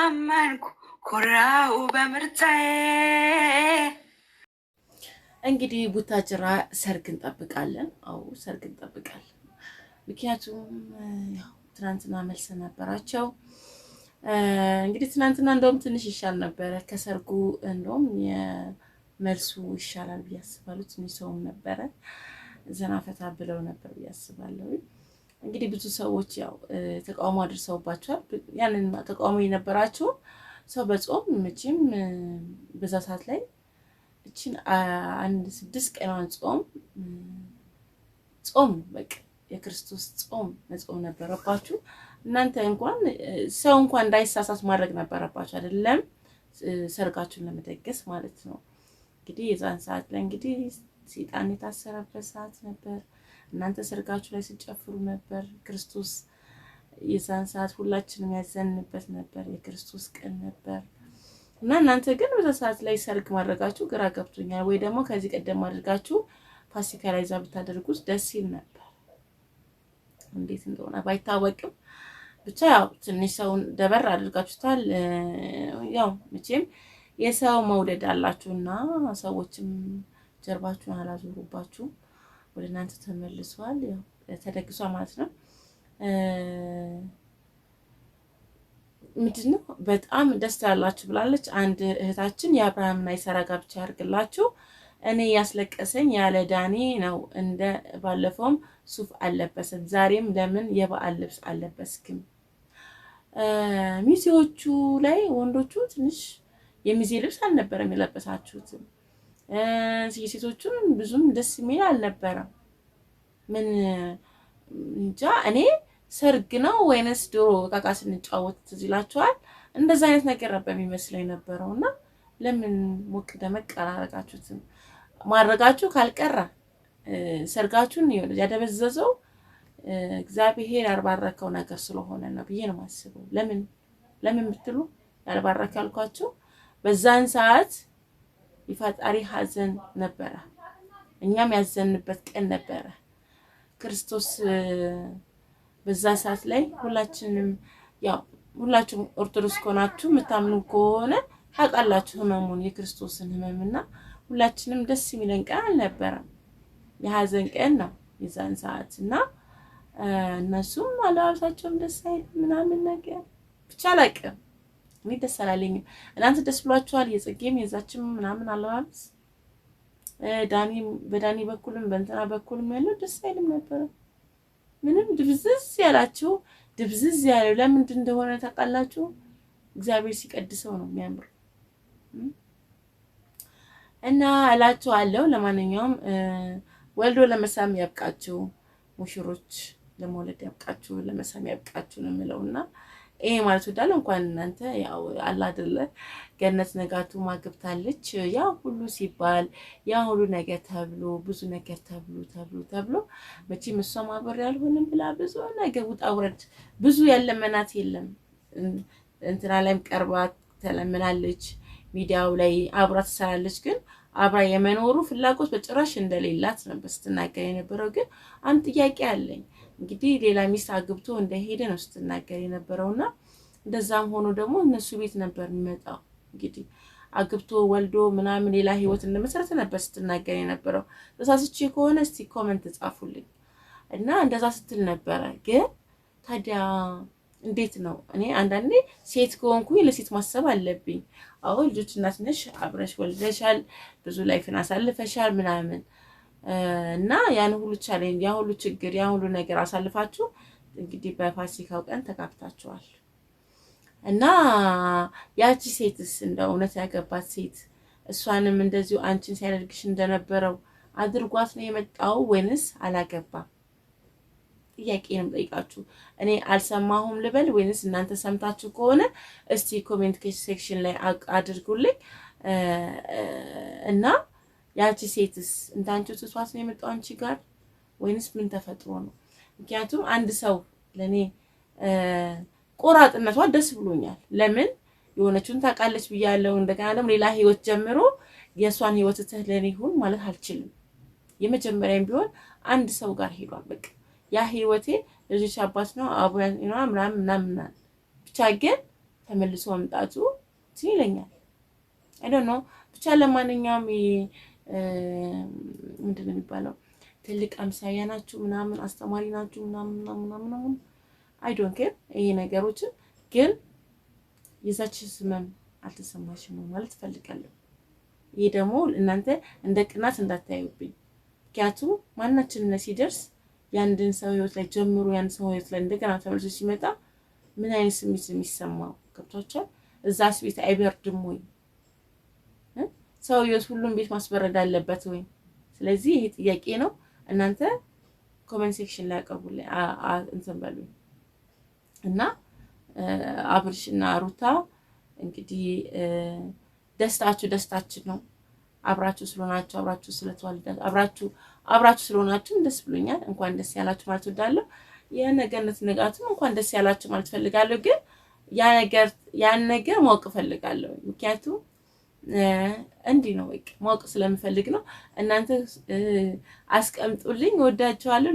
አመንኩ ኮራው በምርጫዬ እንግዲህ ቡታጅራ ሰርግ እንጠብቃለን። አዎ ሰርግ እንጠብቃለን። ምክንያቱም ያው ትናንትና መልስ ነበራቸው። እንግዲህ ትናንትና እንደውም ትንሽ ይሻል ነበር ከሰርጉ እንደውም የመልሱ ይሻላል ብዬ አስባለሁ። ትንሽ ሰውም ነበረ ዘና ፈታ ብለው ነበር ብዬ አስባለሁ። እንግዲህ ብዙ ሰዎች ያው ተቃውሞ አድርሰውባቸዋል። ያንን ተቃውሞ የነበራቸው ሰው በጾም መቼም በዛ ሰዓት ላይ እቺን አንድ 6 ቀኗን ጾም በቃ የክርስቶስ ጾም መጾም ነበረባችሁ። እናንተ እንኳን ሰው እንኳን እንዳይሳሳት ማድረግ ነበረባችሁ አይደለም ሰርጋችሁን ለመደገስ ማለት ነው። እንግዲህ የዛን ሰዓት ላይ እንግዲህ ሰይጣን የታሰረበት ሰዓት ነበር። እናንተ ሰርጋችሁ ላይ ሲጨፍሩ ነበር። ክርስቶስ የዛን ሰዓት ሁላችንም ያዘንበት ነበር። የክርስቶስ ቀን ነበር እና እናንተ ግን በዛ ሰዓት ላይ ሰርግ ማድረጋችሁ ግራ ገብቶኛል። ወይ ደግሞ ከዚህ ቀደም አድርጋችሁ ፋሲካ ላይ ዛ ብታደርጉት ደስ ይል ነበር። እንዴት እንደሆነ ባይታወቅም ብቻ ያው ትንሽ ሰውን ደበር አድርጋችሁታል። ያው መቼም የሰው መውደድ አላችሁና ሰዎችም ጀርባችሁን አላዞሩባችሁ ወደ እናንተ ተመልሷል። ያው ተደግሷል ማለት ነው። ምንድነው በጣም ደስ ያላችሁ ብላለች አንድ እህታችን። የአብርሃምና የሳራ ጋብቻ ያርግላችሁ። እኔ ያስለቀሰኝ ያለ ዳኒ ነው። እንደ ባለፈውም ሱፍ አለበሰም፣ ዛሬም ለምን የበዓል ልብስ አለበስክም? ሚዜዎቹ ላይ ወንዶቹ ትንሽ የሚዜ ልብስ አልነበረም የለበሳችሁት። ሴቶቹን ብዙም ደስ የሚል አልነበረም። ምን እንጃ እኔ ሰርግ ነው ወይንስ ድሮ ዕቃ ስንጫወት ትዝ ይላችኋል? እንደዛ አይነት ነገር ነበር የሚመስለኝ ነበረውና ለምን ሞቅ ደመቅ አላረጋችሁትም? ማድረጋችሁ ካልቀረ ሰርጋችሁን ያደበዘዘው እግዚአብሔር ያልባረከው ነገር ስለሆነ ነው ብዬ ነው የማስበው። ለምን ብትሉ ያልባረከ ያልኳችሁ በዛን ሰዓት የፈጣሪ ሐዘን ነበረ፣ እኛም ያዘንበት ቀን ነበረ። ክርስቶስ በዛ ሰዓት ላይ ሁላችሁም ኦርቶዶክስ ከሆናችሁ የምታምኑ ከሆነ ታውቃላችሁ ህመሙን የክርስቶስን ህመምና ሁላችንም ደስ የሚለን ቀን አልነበረም። የሐዘን ቀን ነው የዛን ሰዓት እና እነሱም አለባበሳቸውም ደስ አይል ምናምን ነገር ብቻ አላውቅም። እኔ ደስ አላለኝም። እናንተ ደስ ብሏችኋል? የጽጌም የዛችም ምናምን አለባበስ በዳኒ በኩልም በእንትና በኩልም ያለው ደስ አይልም ነበር። ምንም ድብዝዝ ያለው ለምንድን እንደሆነ ታውቃላችሁ? እግዚአብሔር ሲቀድሰው ነው የሚያምር እና እላችኋለሁ። ለማንኛውም ወልዶ ለመሳም ያብቃችሁ፣ ሙሽሮች ለመውለድ ያብቃችሁ፣ ለመሳም ያብቃችሁ ነው የምለውና ይሄ ማለት ወዳለ እንኳን እናንተ ያው አላ አይደለ ገነት ነጋቱ ማግብታለች። ያው ሁሉ ሲባል ያው ሁሉ ነገር ተብሎ ብዙ ነገር ተብሎ መቼም እሷ ማብር ያልሆነም ብላ ብዙ ነገር ውጣ ውረድ ብዙ ያለመናት የለም። እንትና ላይም ቀርባ ተለምናለች፣ ሚዲያው ላይ አብራ ትሰራለች። ግን አብራ የመኖሩ ፍላጎት በጭራሽ እንደሌላት ነበር ስትናገር የነበረው። ግን አንድ ጥያቄ አለኝ። እንግዲህ ሌላ ሚስት አግብቶ እንደሄደ ነው ስትናገር የነበረውና እንደዛም ሆኖ ደግሞ እነሱ ቤት ነበር የሚመጣው። እንግዲህ አግብቶ ወልዶ ምናምን ሌላ ህይወት እንደመሰረተ ነበር ስትናገር የነበረው። ተሳስቼ ከሆነ እስቲ ኮሜንት ጻፉልኝ። እና እንደዛ ስትል ነበረ። ግን ታዲያ እንዴት ነው? እኔ አንዳንዴ ሴት ከሆንኩኝ ለሴት ማሰብ አለብኝ። አዎ ልጆች እናት ነሽ፣ አብረሽ ወልደሻል፣ ብዙ ላይፍን አሳልፈሻል ምናምን እና ያን ሁሉ ቻሌንጅ ያን ሁሉ ችግር ያን ሁሉ ነገር አሳልፋችሁ እንግዲህ በፋሲካው ቀን ተጋብታችኋል። እና ያቺ ሴትስ እንደው እውነት ያገባት ሴት እሷንም እንደዚሁ አንቺን ሲያደርግሽ እንደነበረው አድርጓት ነው የመጣው ወይንስ አላገባም? ጥያቄንም ጠይቃችሁ እኔ አልሰማሁም ልበል ወይንስ እናንተ ሰምታችሁ ከሆነ እስቲ ኮሜንት ሴክሽን ላይ አድርጉልኝ። እና ያቺ ሴትስ እንዳንቺ ትቷት ነው የመጣው አንቺ ጋር ወይንስ ምን ተፈጥሮ ነው? ምክንያቱም አንድ ሰው ለኔ ቆራጥነቷ ደስ ብሎኛል። ለምን የሆነችውን ታውቃለች ብያለሁ። እንደገና ደግሞ ሌላ ህይወት ጀምሮ የሷን ህይወት ለኔ ይሁን ማለት አልችልም። የመጀመሪያም ቢሆን አንድ ሰው ጋር ሄዷል። በቃ ያ ህይወቴ ልጅሽ አባት ነው አብረን ምናምን ብቻ ግን ተመልሶ መምጣቱ ይለኛል። አይ ዶንት ኖ ብቻ ለማንኛውም ምንድን ነው የሚባለው ትልቅ አምሳያ ናችሁ ምናምን አስተማሪ ናችሁ ምናምን አይ ዶንት ኬር ይሄ ነገሮችን ግን የዛች ህመም አልተሰማሽም ማለት ፈልጋለሁ። ይሄ ደግሞ እናንተ እንደ ቅናት እንዳታዩብኝ። ምክንያቱም ማናችንም ላይ ሲደርስ ያንድን ሰው ህይወት ላይ ጀምሮ ያን ሰው ህይወት ላይ እንደገና ተመልሶ ሲመጣ ምን አይነት ስሜት የሚሰማው ገብቷችኋል? እዛስ ቤት አይበርድም ወይ? ሰው ህይወት ሁሉም ቤት ማስበረድ አለበት ወይ? ስለዚህ ይሄ ጥያቄ ነው። እናንተ ኮሜንት ሴክሽን ላይ አቅርቡልኝ እንትን በሉኝ እና አብርሽና ሩታ እንግዲህ ደስታችን ነው። አብራችሁ ስለሆናችሁ አብራችሁ ስለተዋለዳችሁ አብራችሁ ስለሆናችሁ ደስ ብሎኛል። እንኳን ደስ ያላችሁ ማለት እወዳለሁ። የነገነት ንጋቱም እንኳን ደስ ያላችሁ ማለት ፈልጋለሁ። ግን ያን ነገር ማወቅ ፈልጋለሁ። ምክንያቱም እንዲህ ነው በቃ ማወቅ ስለምፈልግ ነው። እናንተ አስቀምጡልኝ። እወዳችኋለሁ።